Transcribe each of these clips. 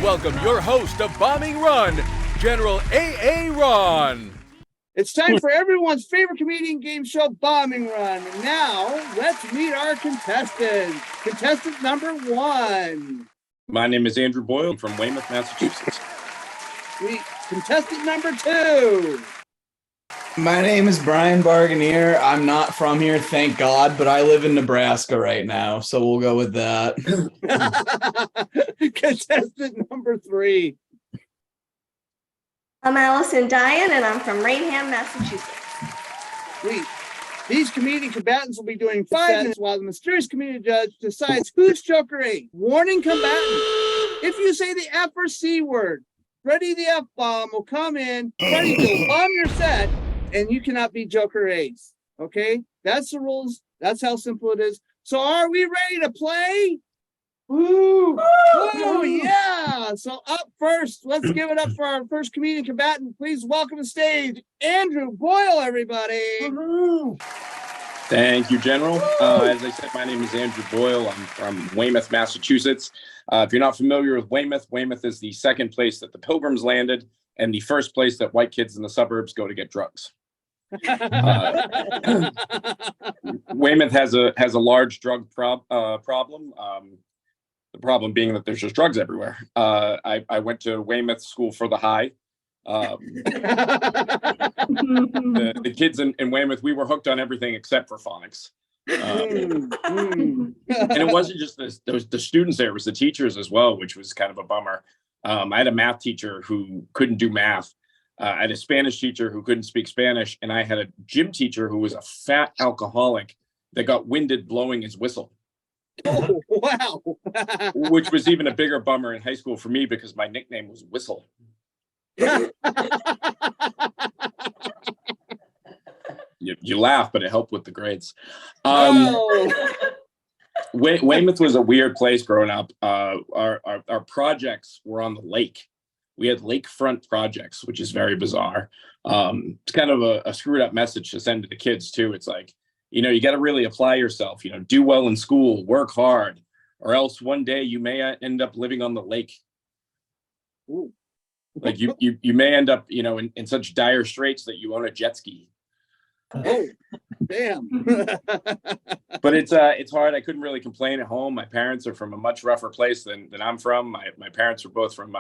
welcome your host of Bombing Run, General A.A. Ron. It's time for everyone's favorite comedian game show, Bombing Run. And now, let's meet our contestants. Contestant number 1. My name is Andrew Boyle. I'm from Weymouth, Massachusetts. Sweet. Contestant number 2. My name is Brian Barganier. I'm not from here, thank God, but I live in Nebraska right now, so we'll go with that. Contestant number 3. I'm Allison Dyen, and I'm from Rainham, Massachusetts. Sweet. These comedian combatants will be doing 5 minutes while the mysterious comedian judge decides who's Joker 8. Warning combatant. If you say the F or C word, Freddy the F-bomb will come in, Freddy will bomb your set, and you cannot be Joker 8. Okay? That's the rules. That's how simple it is. So are we ready to play? Woo! Woo! Yeah! So up first, let's give it up for our first comedian combatant. Please welcome to the stage, Andrew Boyle, everybody. Woo-hoo. Thank you, General. As I said, my name is Andrew Boyle. I'm from Weymouth, Massachusetts. If you're not familiar with Weymouth, Weymouth is the second place that the Pilgrims landed and the first place that white kids in the suburbs go to get drugs. Weymouth has a large drug problem. The problem being that there's just drugs everywhere. I went to Weymouth School for the High. The kids in Weymouth, we were hooked on everything except for phonics. And it wasn't just the students there, it was the teachers as well, which was kind of a bummer. I had a math teacher who couldn't do math. I had a Spanish teacher who couldn't speak Spanish. And I had a gym teacher who was a fat alcoholic that got winded blowing his whistle. Oh, wow. Which was even a bigger bummer in high school for me because my nickname was Whistle. You laugh, but it helped with the grades. Weymouth was a weird place growing up. Our projects were on the lake. We had lakefront projects, which is very bizarre. It's kind of a screwed up message to send to the kids too. It's like, you got to really apply yourself, do well in school, work hard, or else one day you may end up living on the lake. Ooh. Like you may end up, in such dire straits that you own a jet ski. Oh, damn. But it's hard. I couldn't really complain at home. My parents are from a much rougher place than I'm from. My parents were both from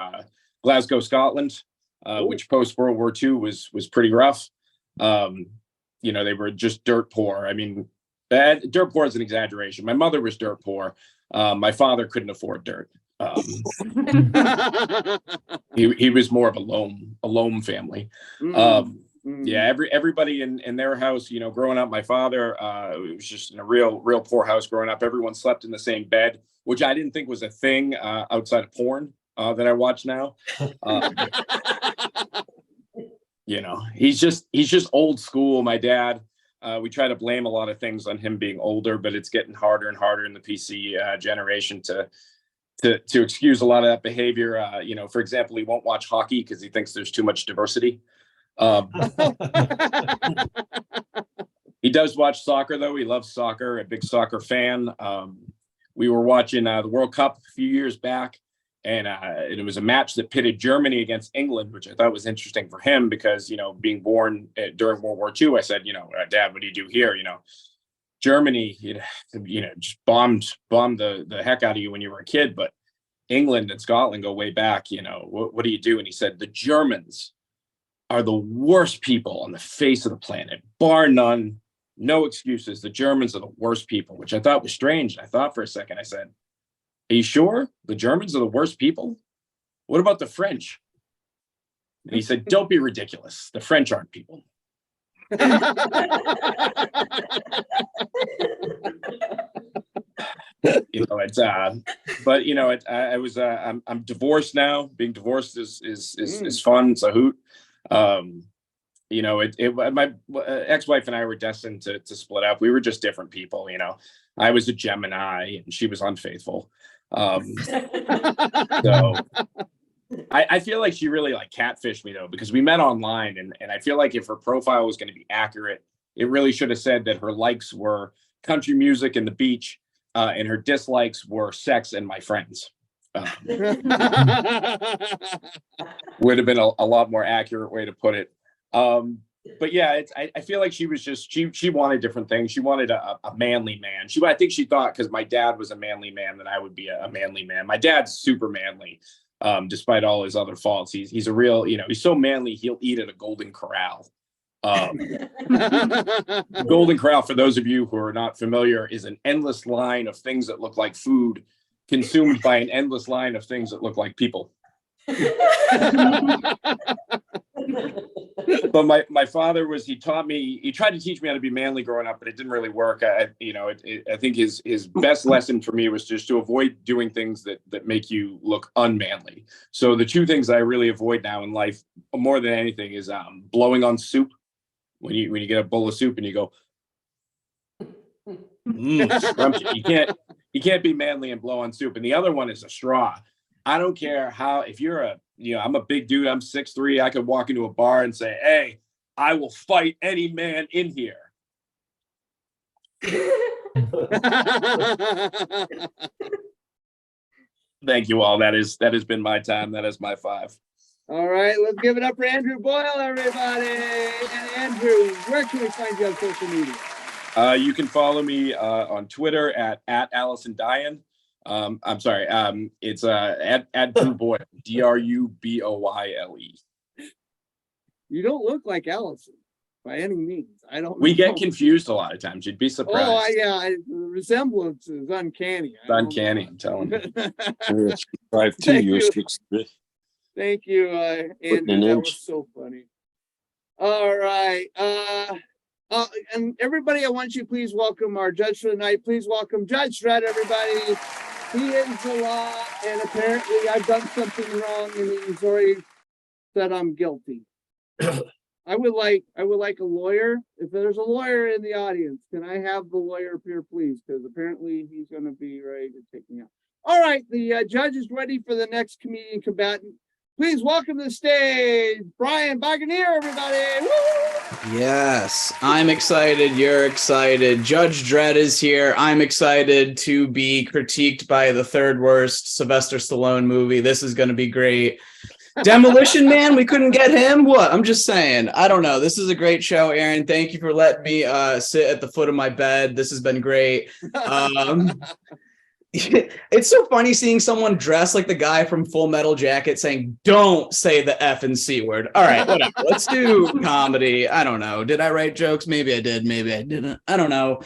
Glasgow, Scotland, which post World War II was pretty rough. They were just dirt poor. I mean, dirt poor is an exaggeration. My mother was dirt poor. My father couldn't afford dirt. He was more of a loam family. Yeah, everybody in their house, growing up, my father, it was just in a real poor house growing up. Everyone slept in the same bed, which I didn't think was a thing outside of porn that I watch now. He's just old school. My dad, we try to blame a lot of things on him being older, but it's getting harder and harder in the PC generation to excuse a lot of that behavior. For example, he won't watch hockey because he thinks there's too much diversity. He does watch soccer though. He loves soccer, a big soccer fan. We were watching the World Cup a few years back, and it was a match that pitted Germany against England, which I thought was interesting for him because, being born during World War II, I said, Dad, what do you do here? Germany, just bombed the heck out of you when you were a kid, but England and Scotland go way back. What do you do? And he said, the Germans are the worst people on the face of the planet, bar none, no excuses. The Germans are the worst people, which I thought was strange. I thought for a second, I said, are you sure the Germans are the worst people? What about the French? And he said, don't be ridiculous. The French aren't people. I'm divorced now. Being divorced is fun. It's a hoot. My ex-wife and I were destined to split up. We were just different people. I was a Gemini and she was unfaithful. So I feel like she really catfished me though, because we met online and I feel like if her profile was going to be accurate, it really should have said that her likes were country music and the beach, and her dislikes were sex and my friends. Would have been a lot more accurate way to put it. But yeah, I feel like she was just she wanted different things. She wanted a manly man. I think she thought because my dad was a manly man that I would be a manly man. My dad's super manly, despite all his other faults. He's a real, he's so manly he'll eat at a Golden Corral. Golden Corral, for those of you who are not familiar, is an endless line of things that look like food consumed by an endless line of things that look like people. But my father he tried to teach me how to be manly growing up, but it didn't really work. I think his best lesson for me was just to avoid doing things that make you look unmanly. So the two things I really avoid now in life more than anything is blowing on soup. When you get a bowl of soup and you go, scrumptious. You can't be manly and blow on soup. And the other one is a straw. I don't care if you're I'm a big dude, I'm 6'3", I could walk into a bar and say, hey, I will fight any man in here. Thank you all. That has been my time. That is my 5. All right, let's give it up for Andrew Boyle, everybody. And Andrew, where can we find you on social media? You can follow me on Twitter at Allison Dyen. I'm sorry. It's at Drew Boyle, DRUBOYLE. You don't look like Allison by any means. I don't. We get confused a lot of times. You'd be surprised. Oh yeah, the resemblance is uncanny. It's uncanny. I'm telling you. 5'2", you're 6'3". Thank you, Andrew. That was so funny. All right. And everybody, I want you to please welcome our judge for the night. Please welcome Judge Dredd, everybody. He is the law, and apparently I've done something wrong, and he's already said I'm guilty. I would like a lawyer. If there's a lawyer in the audience, can I have the lawyer up here, please? Because apparently he's going to be ready to take me out. All right, the judge is ready for the next comedian combatant. Please welcome to the stage, Barganier, everybody. Woo! Yes, I'm excited. You're excited. Judge Dredd is here. I'm excited to be critiqued by the third worst Sylvester Stallone movie. This is going to be great. Demolition Man, we couldn't get him? What? I'm just saying. I don't know. This is a great show, Aaron. Thank you for letting me sit at the foot of my bed. This has been great. It's so funny seeing someone dressed like the guy from Full Metal Jacket saying, don't say the F and C word. All right, whatever. Let's do comedy. I don't know. Did I write jokes? Maybe I did. Maybe I didn't. I don't know.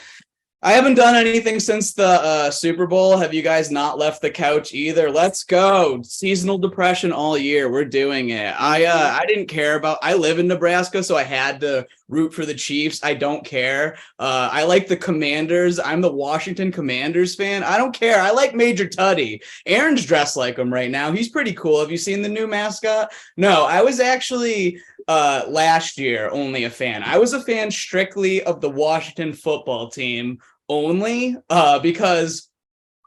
I haven't done anything since the Super Bowl. Have you guys not left the couch either? Let's go. Seasonal depression all year. We're doing it. I didn't care about, I live in Nebraska, so I had to root for the Chiefs. I don't care. I like the Commanders. I'm the Washington Commanders fan. I don't care. I like Major Tuddy. Aaron's dressed like him right now. He's pretty cool. Have you seen the new mascot? No, I was actually last year only a fan. I was a fan strictly of the Washington football team only because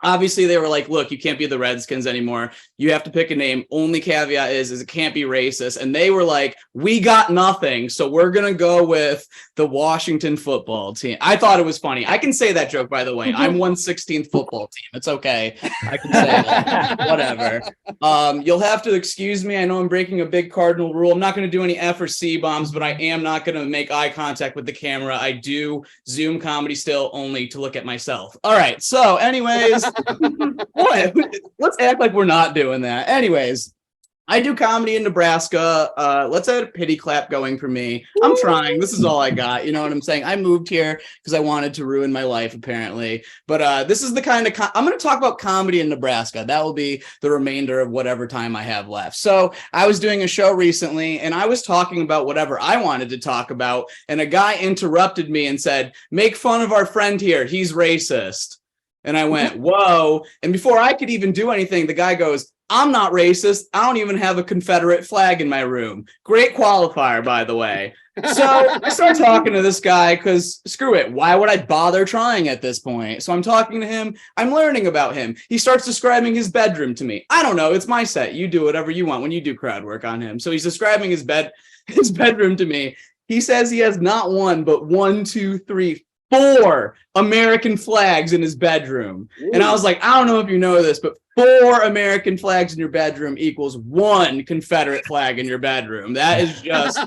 obviously they were like, look, you can't be the Redskins anymore. You have to pick a name. Only caveat is it can't be racist. And they were like, we got nothing, so we're going to go with the Washington football team. I thought it was funny. I can say that joke, by the way. I'm 1/16th football team. It's okay. I can say that. Whatever. You'll have to excuse me. I know I'm breaking a big cardinal rule. I'm not going to do any F or C bombs, but I am not going to make eye contact with the camera. I do Zoom comedy still only to look at myself. All right. So anyways, what? Let's act like we're not doing that. Anyways, I do comedy in Nebraska. Let's have a pity clap going for me. I'm trying. This is all I got. You know what I'm saying? I moved here because I wanted to ruin my life, apparently. But this is the kind of I'm going to talk about comedy in Nebraska. That will be the remainder of whatever time I have left. So I was doing a show recently, and I was talking about whatever I wanted to talk about, and a guy interrupted me and said, "Make fun of our friend here. He's racist." And I went, whoa. And before I could even do anything, the guy goes, I'm not racist. I don't even have a Confederate flag in my room. Great qualifier, by the way. So I started talking to this guy because screw it. Why would I bother trying at this point? So I'm talking to him. I'm learning about him. He starts describing his bedroom to me. I don't know. It's my set. You do whatever you want when you do crowd work on him. So he's describing his bedroom to me. He says he has not one, but 1, 2, 3, 4 American flags in his bedroom. And I was like, I don't know if you know this, but 4 American flags in your bedroom equals 1 Confederate flag in your bedroom. That is just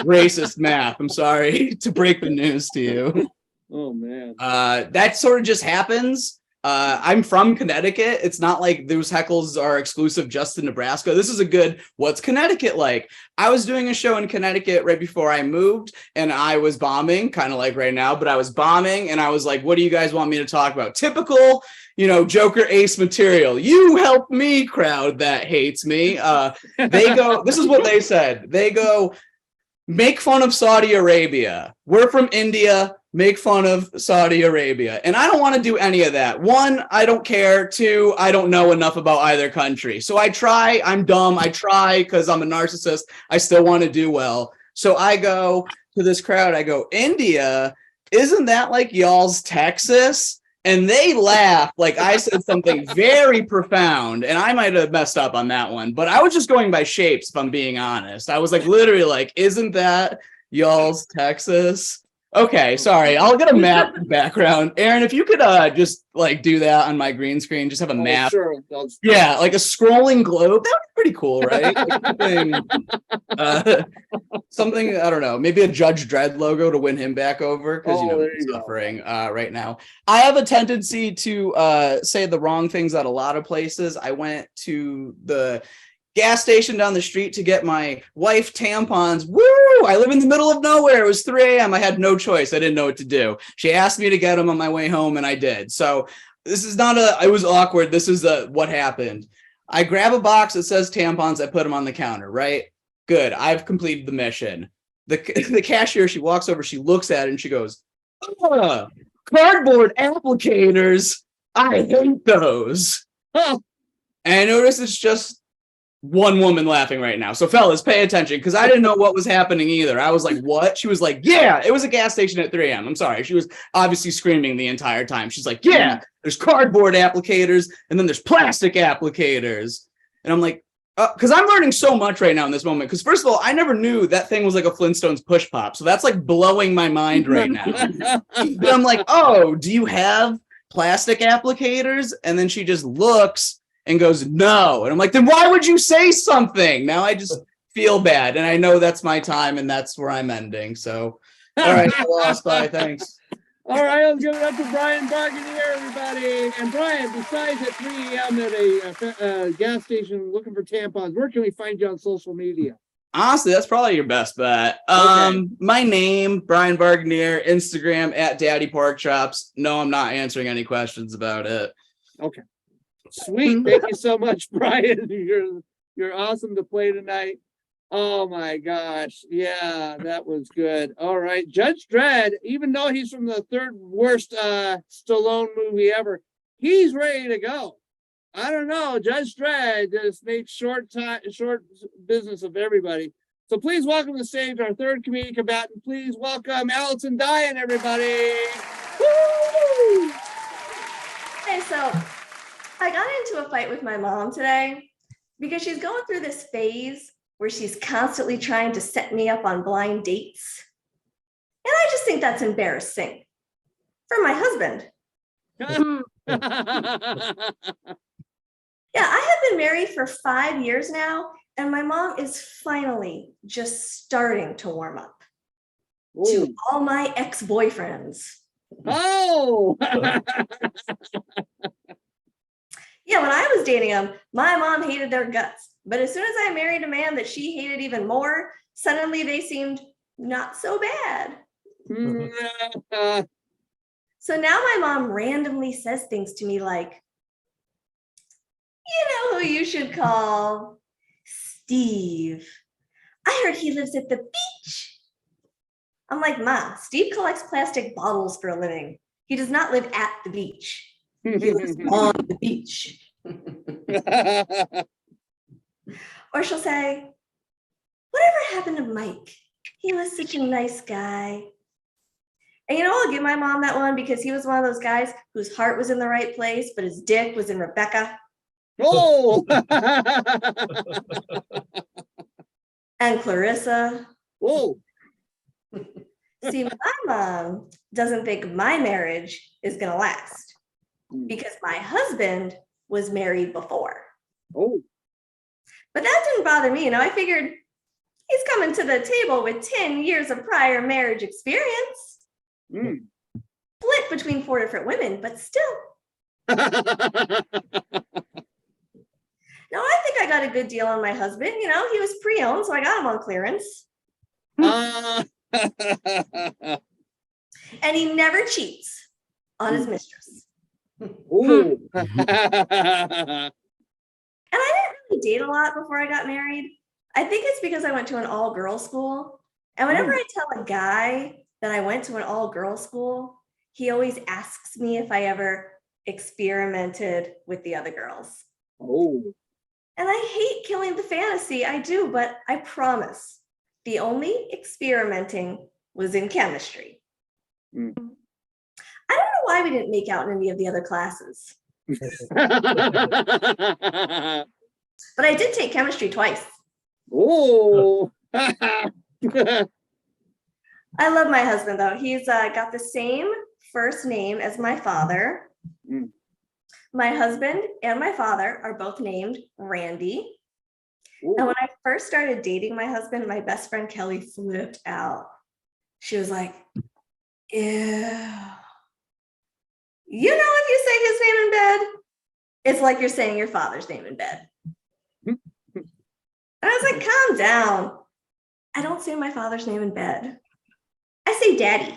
racist math. I'm sorry to break the news to you. Oh man. That sort of just happens. I'm from Connecticut. It's not like those heckles are exclusive just to Nebraska. This is a good, what's Connecticut like? I was doing a show in Connecticut right before I moved, and I was bombing, kind of like right now, but I was bombing, and I was like, what do you guys want me to talk about? Typical, Joker ace material. You help me, crowd that hates me. They go, this is what they said. They go, make fun of Saudi Arabia. We're from India. Make fun of Saudi Arabia. And I don't want to do any of that. 1, I don't care. 2, I don't know enough about either country. So I try. I'm dumb. I try because I'm a narcissist. I still want to do well. So I go to this crowd. I go, India, isn't that like y'all's Texas? And they laugh like I said something very profound. And I might have messed up on that one. But I was just going by shapes, if I'm being honest. I was like, literally like, isn't that y'all's Texas? Okay, sorry. I'll get a map background. Aaron, if you could just like do that on my green screen, just have a map. Sure. Yeah, like a scrolling globe. That would be pretty cool, right? Like something, I don't know, maybe a Judge Dredd logo to win him back over because he's suffering right now. I have a tendency to say the wrong things at a lot of places. I went to the gas station down the street to get my wife tampons. Woo! I live in the middle of nowhere. It was 3 a.m. I had no choice. I didn't know what to do. She asked me to get them on my way home, and I did. So this is not it was awkward. This is what happened. I grab a box that says tampons. I put them on the counter, right? Good. I've completed the mission. The cashier, she walks over, she looks at it, and she goes, cardboard applicators. I hate those. And I notice it's just 1 woman laughing right now. So fellas, pay attention because I didn't know what was happening either. I was like, what? She was like, yeah, it was a gas station at 3 a.m. I'm sorry. She was obviously screaming the entire time. She's like, yeah, there's cardboard applicators and then there's plastic applicators. And I'm like, because I'm learning so much right now in this moment. Because first of all, I never knew that thing was like a Flintstones push pop. So that's like blowing my mind right now. But I'm like, oh, do you have plastic applicators? And then she just looks and goes, no. And I'm like, then why would you say something? Now I just feel bad. And I know that's my time and that's where I'm ending. So, all right, I lost. Bye. Thanks. All right, let's give it up to Brian Barganier, everybody. And Brian, besides at 3 a.m. at a gas station looking for tampons, where can we find you on social media? Honestly, that's probably your best bet. Okay. My name, Brian Barganier, Instagram at Daddy Pork Chops. No, I'm not answering any questions about it. Okay. Sweet. Thank you so much, Brian. You're awesome to play tonight. Oh my gosh. Yeah, that was good. All right. Judge Dredd, even though he's from the 3rd worst Stallone movie ever, he's ready to go. I don't know. Judge Dredd just made short business of everybody. So please welcome to the stage our 3rd comedian combatant. Please welcome Allison Dyen, everybody. Woo! Okay, so I got into a fight with my mom today because she's going through this phase where she's constantly trying to set me up on blind dates. And I just think that's embarrassing for my husband. Yeah, I have been married for 5 years now, and my mom is finally just starting to warm up to all my ex-boyfriends. Oh! Yeah, when I was dating them, my mom hated their guts. But as soon as I married a man that she hated even more, suddenly they seemed not so bad. So now my mom randomly says things to me like, you know who you should call? Steve. I heard he lives at the beach. I'm like, Ma, Steve collects plastic bottles for a living. He does not live at the beach. He lives on the beach. Or she'll say, whatever happened to Mike? He was such a nice guy. And I'll give my mom that one because he was one of those guys whose heart was in the right place, but his dick was in Rebecca. Oh! And Clarissa. Whoa! See, my mom doesn't think my marriage is going to last because my husband was married before. Oh. But that didn't bother me. I figured he's coming to the table with 10 years of prior marriage experience. Split between 4 different women, but still. No, I think I got a good deal on my husband. He was pre-owned, so I got him on clearance. And he never cheats on his mistress. Ooh. And I didn't really date a lot before I got married. I think it's because I went to an all-girls school. And whenever I tell a guy that I went to an all-girls school, he always asks me if I ever experimented with the other girls. Oh. And I hate killing the fantasy. I do, but I promise the only experimenting was in chemistry. I don't know why we didn't make out in any of the other classes. But I did take chemistry twice. Oh. I love my husband, though. He's got the same first name as my father. My husband and my father are both named Randy. Ooh. And when I first started dating my husband, my best friend Kelly flipped out. She was like, ew. If you say his name in bed, it's like you're saying your father's name in bed. And I was like, calm down. I don't say my father's name in bed. I say daddy.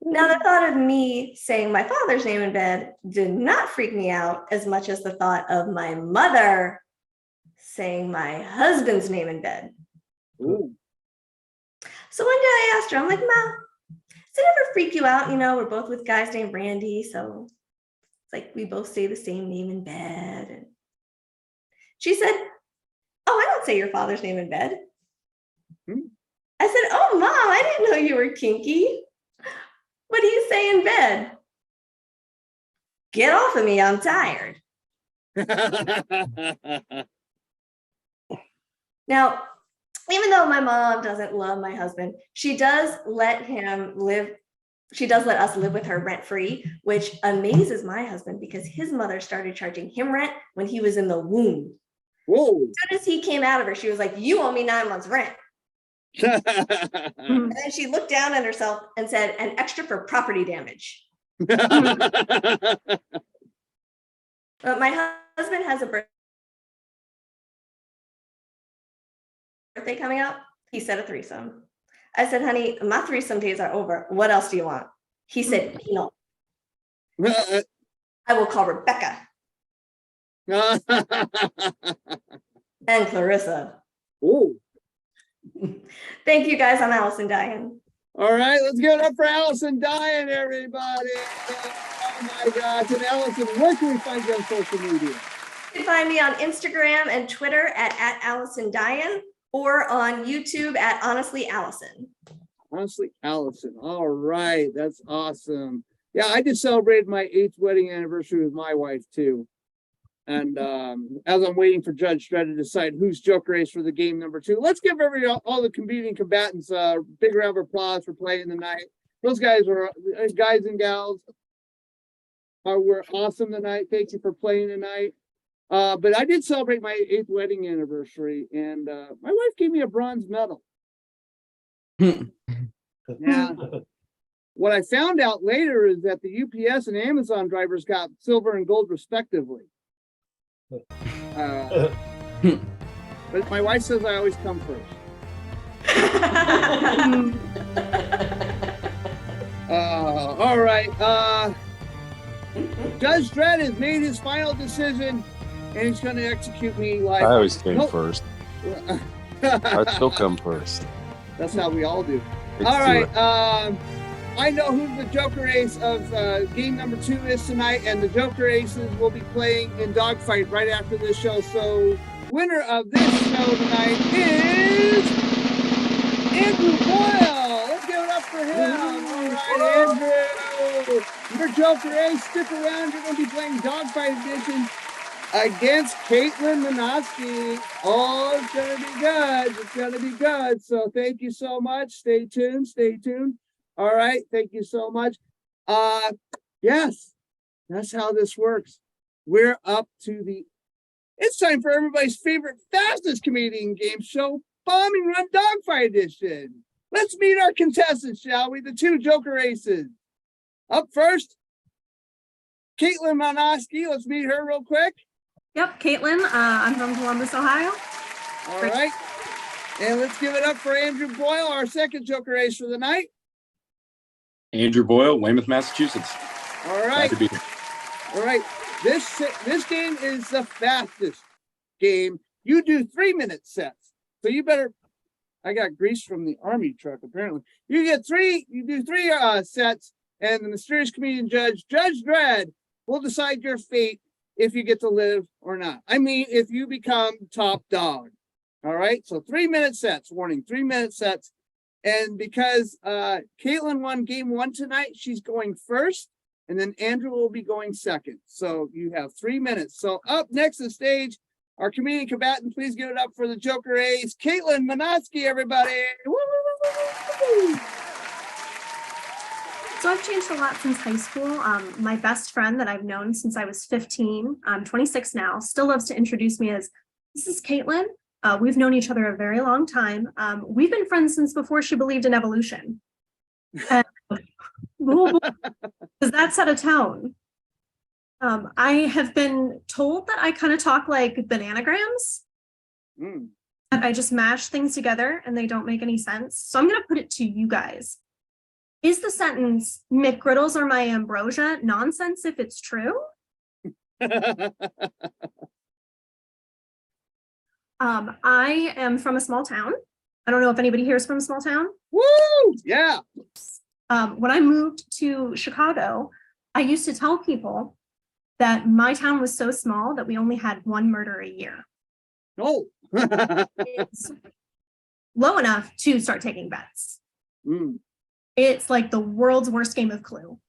Now, the thought of me saying my father's name in bed did not freak me out as much as the thought of my mother saying my husband's name in bed. Ooh. So one day I asked her, I'm like, Ma, does it ever freak you out? We're both with guys named Randy, so it's like we both say the same name in bed. And she said, oh, I don't say your father's name in bed. I said, oh, Mom, I didn't know you were kinky. What do you say in bed? Get off of me, I'm tired. Now, even though my mom doesn't love my husband, she does let him live. She does let us live with her rent-free, which amazes my husband because his mother started charging him rent when he was in the womb. Whoa. As soon as he came out of her, she was like, you owe me 9 months rent. And then she looked down at herself and said, an extra for property damage. But my husband has a birthday coming up. He said a threesome. I said, honey, my threesome days are over. What else do you want? He said, penal. I will call Rebecca. And Clarissa. Ooh. Thank you, guys. I'm Allison Dyen. All right, let's give it up for Allison Dyen, everybody. Oh my gosh. And Allison, where can we find you on social media? You can find me on Instagram and Twitter at Allison Dyen or on YouTube at Honestly Allison. Honestly Allison. All right, that's awesome. Yeah, I just celebrated my 8th wedding anniversary with my wife too. And as I'm waiting for Judge Dredd to decide who's Joker Ace for the game number 2, let's give all the competing combatants a big round of applause for playing tonight. Those guys were guys and gals were awesome tonight. Thank you for playing tonight. But I did celebrate my 8th wedding anniversary, and my wife gave me a bronze medal. Yeah. What I found out later is that the UPS and Amazon drivers got silver and gold respectively. But my wife says I always come first. All right. Judge Dredd has made his final decision, and he's going to execute me like. I always came first. I still come first. That's how we all do. Let's all do right. it. I know who the Joker Ace of game number 2 is tonight, and the Joker Aces will be playing in Dogfight right after this show. So, winner of this show tonight is Andrew Boyle. Let's give it up for him. All right, Andrew. Your Joker Ace, stick around. You're going to be playing Dogfight Edition. against Caitlin Minoski. Oh, it's gonna be good. It's gonna be good. So thank you so much. Stay tuned. Stay tuned. All right. Thank you so much. Yes, that's how this works. We're up to it's time for everybody's favorite fastest comedian game show, Bombing Run Dogfight Edition. Let's meet our contestants, shall we? The two Joker Aces. Up first, Caitlin Minoski. Let's meet her real quick. Yep, Caitlin. I'm from Columbus, Ohio. All right. And let's give it up for Andrew Boyle, our second Joker Ace for the night. Andrew Boyle, Weymouth, Massachusetts. All right. Glad to be here. All right. This game is the fastest game. You do 3-minute sets. So you better, I got grease from the army truck, apparently. You do three sets, and the mysterious comedian judge, Judge Dredd, will decide your fate if you get to live or not. I mean, if you become top dog. All right. So 3-minute sets, warning, 3-minute sets. And because Caitlin won game 1 tonight, she's going first. And then Andrew will be going second. So you have 3 minutes. So up next to the stage, our comedian combatant, please give it up for the Joker Ace, Caitlin Minoski, everybody. Woo! So I've changed a lot since high school. My best friend that I've known since I was 15, I'm 26 now, still loves to introduce me as, this is Caitlin. We've known each other a very long time. We've been friends since before she believed in evolution. And, does that set a tone? I have been told that I kind of talk like bananagrams. I just mash things together and they don't make any sense. So I'm going to put it to you guys. Is the sentence, McGriddles are my ambrosia, nonsense if it's true? I am from a small town. I don't know if anybody here is from a small town. Woo! Yeah. When I moved to Chicago, I used to tell people that my town was so small that we only had 1 murder a year. Oh. It's low enough to start taking bets. It's like the world's worst game of Clue.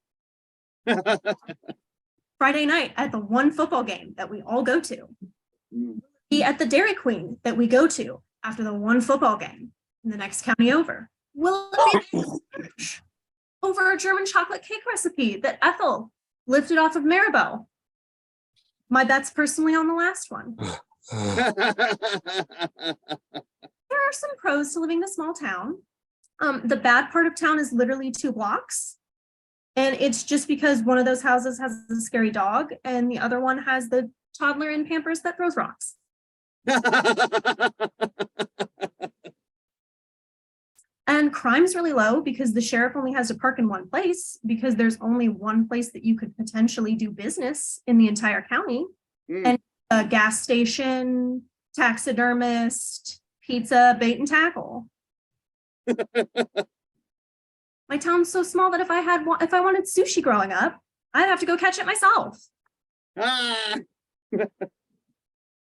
Friday night at the one football game that we all go to. Be at the Dairy Queen that we go to after the one football game in the next county over. Will it be over a German chocolate cake recipe that Ethel lifted off of Maribel? My bet's personally on the last one. There are some pros to living in a small town. The bad part of town is literally 2 blocks. And it's just because one of those houses has a scary dog and the other one has the toddler in Pampers that throws rocks. And crime's really low because the sheriff only has to park in one place because there's only one place that you could potentially do business in the entire county. And a gas station, taxidermist, pizza, bait and tackle. My town's so small that if I wanted sushi growing up, I'd have to go catch it myself.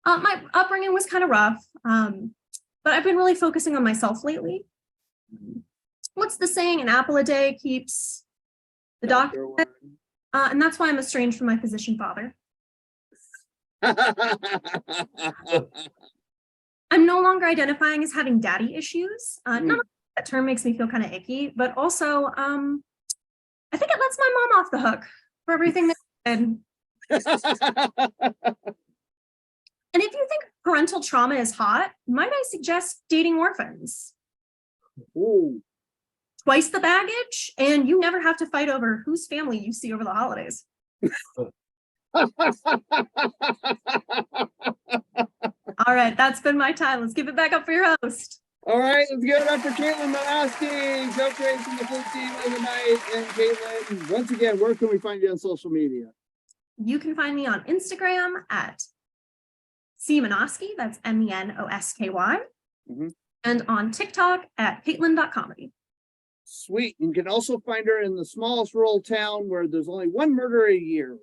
My upbringing was kind of rough, but I've been really focusing on myself lately. What's the saying? An apple a day keeps the doctor away. And that's why I'm estranged from my physician father. I'm no longer identifying as having daddy issues. Not that term makes me feel kind of icky, but also I think it lets my mom off the hook for everything that I did. And if you think parental trauma is hot, might I suggest dating orphans? Ooh. Twice the baggage, and you never have to fight over whose family you see over the holidays. All right, that's been my time. Let's give it back up for your host. All right, let's give it up for Caitlin Minoski, Joker Ace from the full team of the night. And Caitlin, once again, where can we find you on social media? You can find me on Instagram at cminoski, that's MENOSKY, and on TikTok at Caitlin.comedy. Sweet. You can also find her in the smallest rural town where there's only 1 murder a year.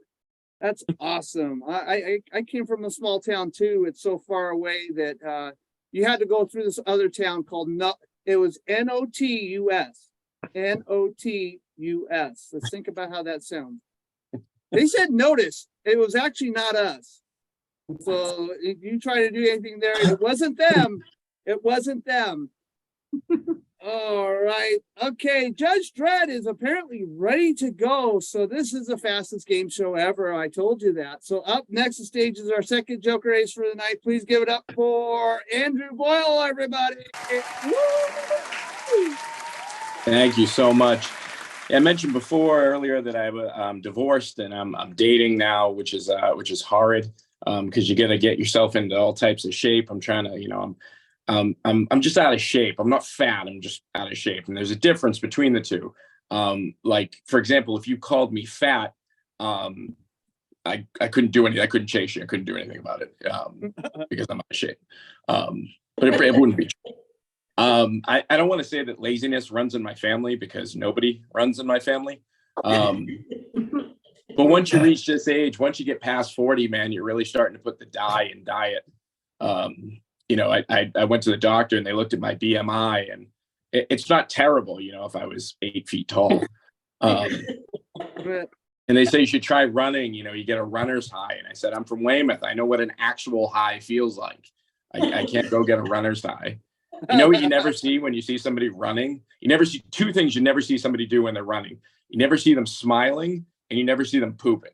That's awesome. I came from a small town too. It's so far away that you had to go through this other town called it was NOTUS. NOTUS. Let's think about how that sounds. They said notice. It was actually not us. So if you try to do anything there, it wasn't them. It wasn't them. All right. Okay. Judge Dredd is apparently ready to go. So this is the fastest game show ever. I told you that. So up next the stage is our second Joker Ace for the night. Please give it up for Andrew Boyle, everybody. Woo! Thank you so much. Yeah, I mentioned earlier that I'm divorced and I'm dating now, which is horrid because you got to get yourself into all types of shape. I'm trying to, I'm just out of shape. I'm not fat. I'm just out of shape. And there's a difference between the two. Like, for example, if you called me fat, I couldn't do anything. I couldn't chase you. I couldn't do anything about it because I'm out of shape. But it wouldn't be true. I don't want to say that laziness runs in my family because nobody runs in my family. But once you reach this age, once you get past 40, man, you're really starting to put the dye in diet. I went to the doctor and they looked at my BMI and it's not terrible, if I was 8 feet tall. And they say you should try running, you get a runner's high. And I said, I'm from Weymouth. I know what an actual high feels like. I can't go get a runner's high. You know what you never see when you see somebody running? You never see two things you never see somebody do when they're running. You never see them smiling and you never see them pooping.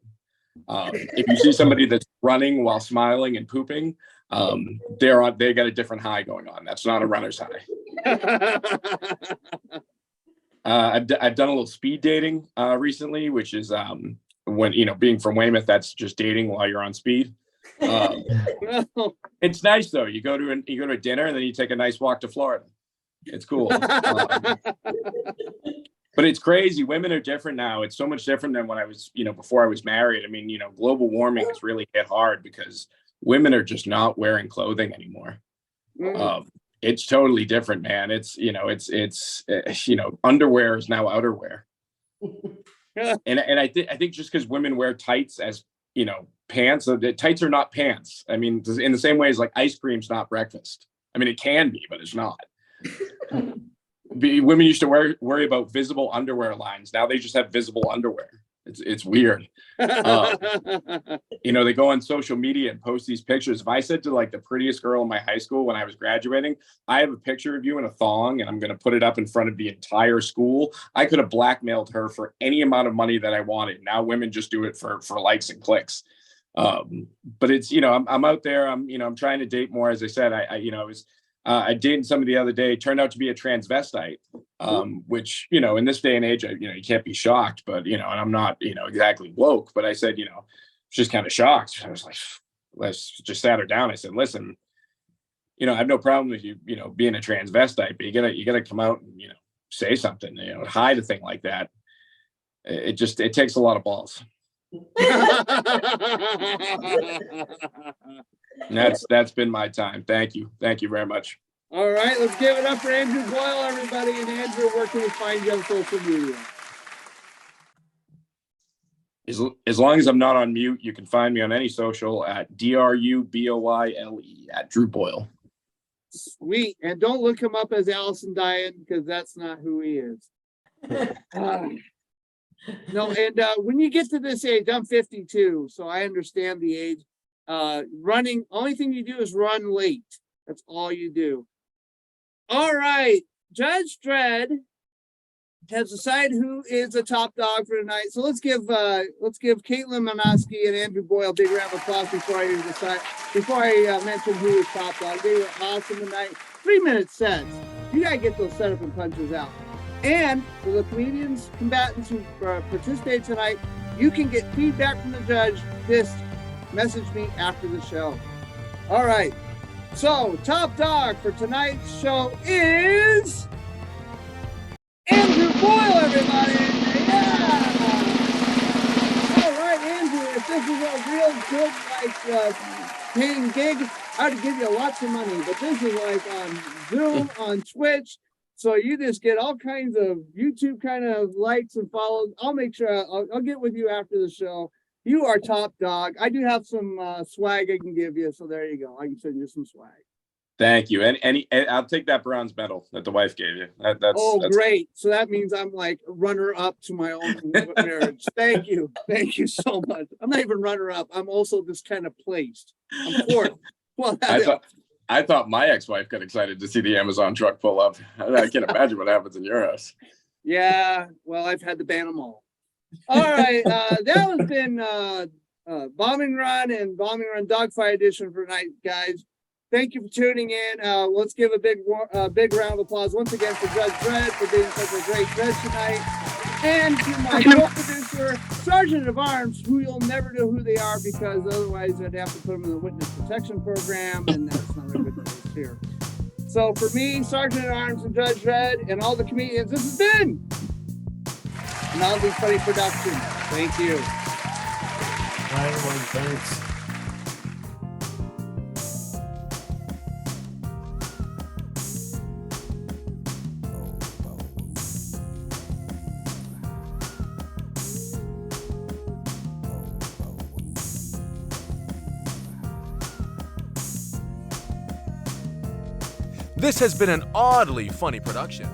If you see somebody that's running while smiling and pooping, they got a different high going on. That's not a runner's high. I've done a little speed dating recently, which is when being from Weymouth, that's just dating while you're on speed. It's nice though. You go to a dinner and then you take a nice walk to Florida. It's cool. But it's crazy. Women are different now. It's so much different than when I was, before I was married. I mean, global warming has really hit hard because women are just not wearing clothing anymore. It's totally different, man. It's underwear is now outerwear. And I think just because women wear tights as pants, the tights are not pants. I mean, in the same way as like ice cream's not breakfast. I mean, it can be, but it's not. Women used to worry about visible underwear lines. Now they just have visible underwear. It's weird. They go on social media and post these pictures. If I said to like the prettiest girl in my high school when I was graduating, I have a picture of you in a thong and I'm going to put it up in front of the entire school, I could have blackmailed her for any amount of money that I wanted. Now women just do it for likes and clicks. But it's, I'm out there. I'm trying to date more. As I said, I dated somebody the other day, turned out to be a transvestite, which, in this day and age, you can't be shocked, but, and I'm not, exactly woke, but I said, just kind of shocked. I was like, let's just sat her down. I said, listen, I have no problem with you, being a transvestite, but you gotta come out and, say something, hide a thing like that. It takes a lot of balls. And that's been my time. Thank you very much. All right, let's give it up for Andrew Boyle, everybody. And Andrew, where can we find you on social media? As long as I'm not on mute, you can find me on any social at DRUBOYLE at Drew Boyle. Sweet. And don't look him up as Allison Dyen because that's not who he is. No, and when you get to this age, I'm 52, so I understand the age. Running, only thing you do is run late. That's all you do. All right, Judge Dredd has decided who is the top dog for tonight. So let's give Caitlin Manoski and Andrew Boyle a big round of applause before I mention who is top dog. They were awesome tonight. 3-minute sets. You gotta get those setup and punches out. And for the combatants who participate tonight, you can get feedback from the judge. Just message me after the show. All right. So, top dog for tonight's show is Andrew Boyle, everybody. Yeah. All right, Andrew. If this is a real good, paying gig, I'd give you lots of money. But this is like on Zoom, on Twitch. So you just get all kinds of YouTube kind of likes and follows. I'll make sure I'll get with you after the show. You are top dog. I do have some swag I can give you. So there you go. I can send you some swag. Thank you. And I'll take that bronze medal that the wife gave you. That's great. So that means I'm like runner up to my own marriage. Thank you. Thank you so much. I'm not even runner up. I'm also just kind of placed. I'm fourth. Well, I thought my ex-wife got excited to see the Amazon truck pull up. I can't imagine what happens in your house. yeah, well, I've had to ban them all. All right, that has been Bombing Run and Bombing Run Dogfight Edition for tonight, guys. Thank you for tuning in. Let's give a big round of applause once again for Judge Dredd for being such a great judge tonight. And to my co-producer, Sergeant of Arms, who you'll never know who they are because otherwise I'd have to put them in the witness protection program, and that's not a good place here. So for me, Sergeant of Arms and Judge Dredd, and all the comedians, this has been an Oddly Funny production. Thank you. Bye, everyone. Thanks. This has been an Oddly Funny production.